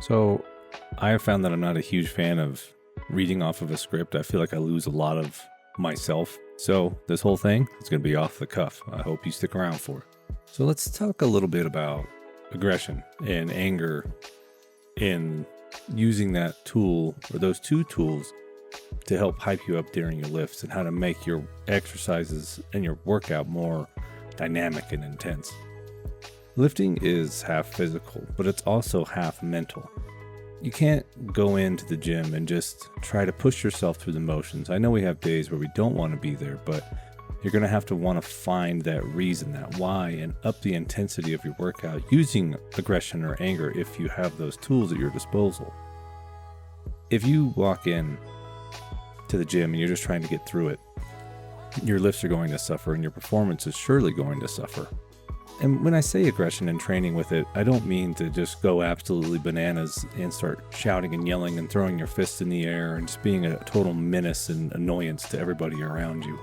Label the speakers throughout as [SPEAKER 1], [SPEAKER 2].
[SPEAKER 1] So I have found that I'm not a huge fan of reading off of a script. I feel like I lose a lot of myself. So this whole thing is going to be off the cuff. I hope you stick around for it. So let's talk a little bit about aggression and anger and using that tool or those two tools to help hype you up during your lifts and how to make your exercises and your workout more dynamic and intense. Lifting is half physical, but it's also half mental. You can't go into the gym and just try to push yourself through the motions. I know we have days where we don't want to be there, but you're going to have to want to find that reason, that why, and up the intensity of your workout using aggression or anger if you have those tools at your disposal. If you walk in to the gym and you're just trying to get through it, your lifts are going to suffer and your performance is surely going to suffer. And when I say aggression and training with it, I don't mean to just go absolutely bananas and start shouting and yelling and throwing your fists in the air and just being a total menace and annoyance to everybody around you.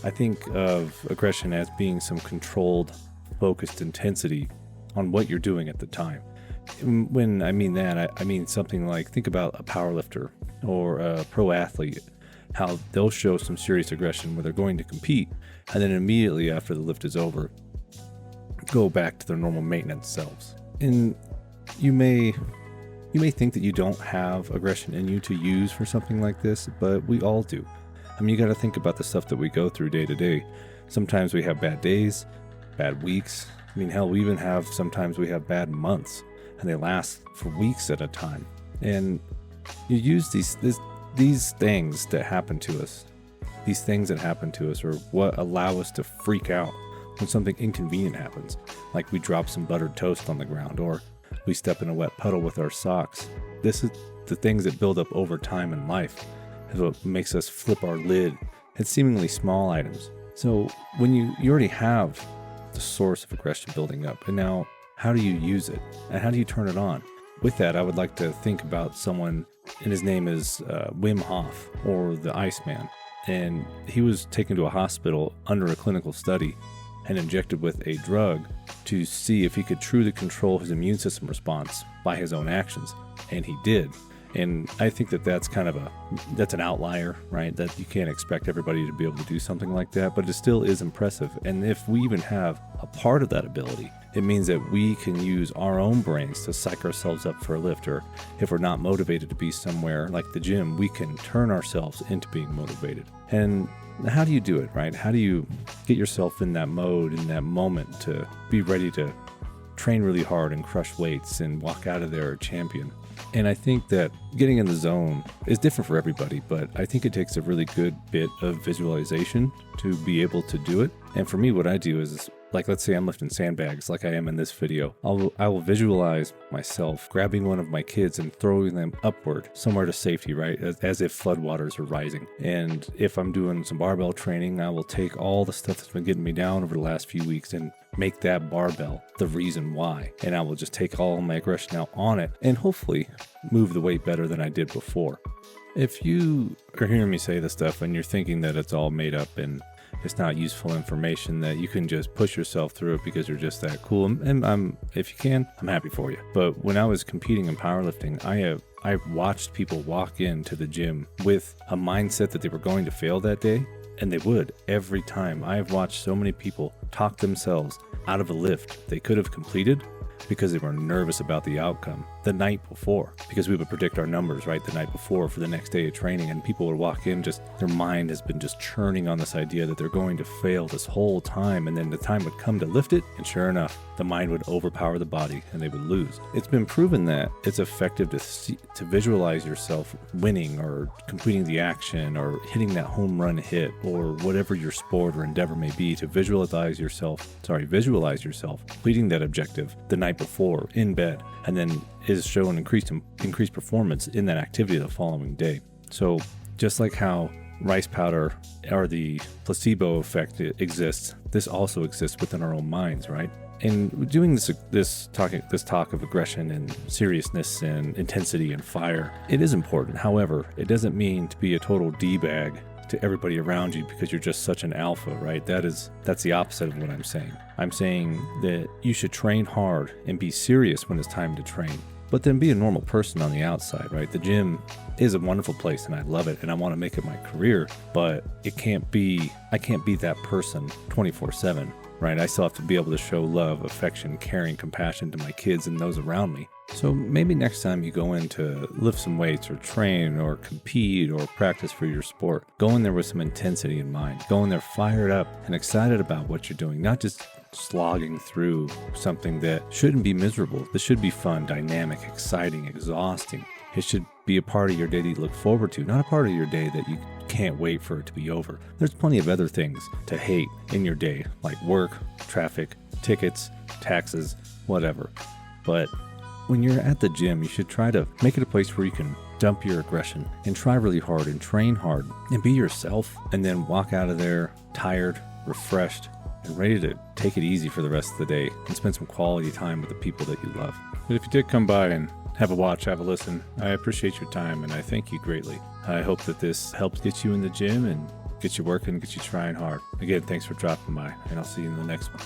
[SPEAKER 1] I think of aggression as being some controlled, focused intensity on what you're doing at the time. When I mean that, I mean something like, think about a powerlifter or a pro athlete, how they'll show some serious aggression where they're going to compete, and then immediately after the lift is over, go back to their normal maintenance selves. And you may think that you don't have aggression in you to use for something like this, but we all do. I mean, you got to think about the stuff that we go through day to day. Sometimes we have bad days, bad weeks. I mean, hell, sometimes we have bad months, and they last for weeks at a time. And you use these things that happen to us. These things that happen to us are what allow us to freak out when something inconvenient happens, like we drop some buttered toast on the ground or we step in a wet puddle with our socks. This is the things that build up over time in life. Is what makes us flip our lid at seemingly small items. So when you already have the source of aggression building up, and now how do you use it and how do you turn it on? With that, I would like to think about someone, and his name is Wim Hof, or the Iceman. And he was taken to a hospital under a clinical study and injected with a drug to see if he could truly control his immune system response by his own actions. And he did. And I think that's that's an outlier, right? That you can't expect everybody to be able to do something like that, but it still is impressive. And if we even have a part of that ability, it means that we can use our own brains to psych ourselves up for a lift, or if we're not motivated to be somewhere like the gym, we can turn ourselves into being motivated. And how do you do it, right? How do you get yourself in that mode, in that moment, to be ready to train really hard and crush weights and walk out of there a champion? And I think that getting in the zone is different for everybody, but I think it takes a really good bit of visualization to be able to do it. And for me, what I do is, like, let's say I'm lifting sandbags like I am in this video. I will visualize myself grabbing one of my kids and throwing them upward somewhere to safety, right? As if floodwaters are rising. And if I'm doing some barbell training, I will take all the stuff that's been getting me down over the last few weeks and make that barbell the reason why. And I will just take all my aggression out on it and hopefully move the weight better than I did before. If you are hearing me say this stuff and you're thinking that it's all made up and it's not useful information, that you can just push yourself through it because you're just that cool, and if you can, I'm happy for you. But when I was competing in powerlifting, I watched people walk into the gym with a mindset that they were going to fail that day, and they would every time. I have watched so many people talk themselves out of a lift they could have completed because they were nervous about the outcome the night before, because we would predict our numbers right the night before for the next day of training, and people would walk in, just their mind has been just churning on this idea that they're going to fail this whole time, and then the time would come to lift it, and sure enough, the mind would overpower the body and they would lose. It's been proven that it's effective to visualize yourself winning or completing the action or hitting that home run hit or whatever your sport or endeavor may be, to visualize yourself completing that objective the night before in bed, and then is shown increased performance in that activity the following day. So just like how rice powder or the placebo effect exists, this also exists within our own minds, right? And doing this talk of aggression and seriousness and intensity and fire, it is important. However, it doesn't mean to be a total D-bag to everybody around you because you're just such an alpha, right? That's the opposite of what I'm saying. I'm saying that you should train hard and be serious when it's time to train. but then be a normal person on the outside, right? The gym is a wonderful place and I love it and I want to make it my career, but I can't be that person 24/7, right? I still have to be able to show love, affection, caring, compassion to my kids and those around me. So maybe next time you go in to lift some weights or train or compete or practice for your sport, go in there with some intensity in mind. Go in there fired up and excited about what you're doing, not just slogging through something that shouldn't be miserable. This should be fun, dynamic, exciting, exhausting. It should be a part of your day that you look forward to, not a part of your day that you can't wait for it to be over. There's plenty of other things to hate in your day, like work, traffic, tickets, taxes, whatever. But when you're at the gym, you should try to make it a place where you can dump your aggression and try really hard and train hard and be yourself, and then walk out of there tired, refreshed, and ready to take it easy for the rest of the day and spend some quality time with the people that you love. But if you did come by and have a watch, have a listen, I appreciate your time and I thank you greatly. I hope that this helps get you in the gym and get you working, get you trying hard. Again, thanks for dropping by, and I'll see you in the next one.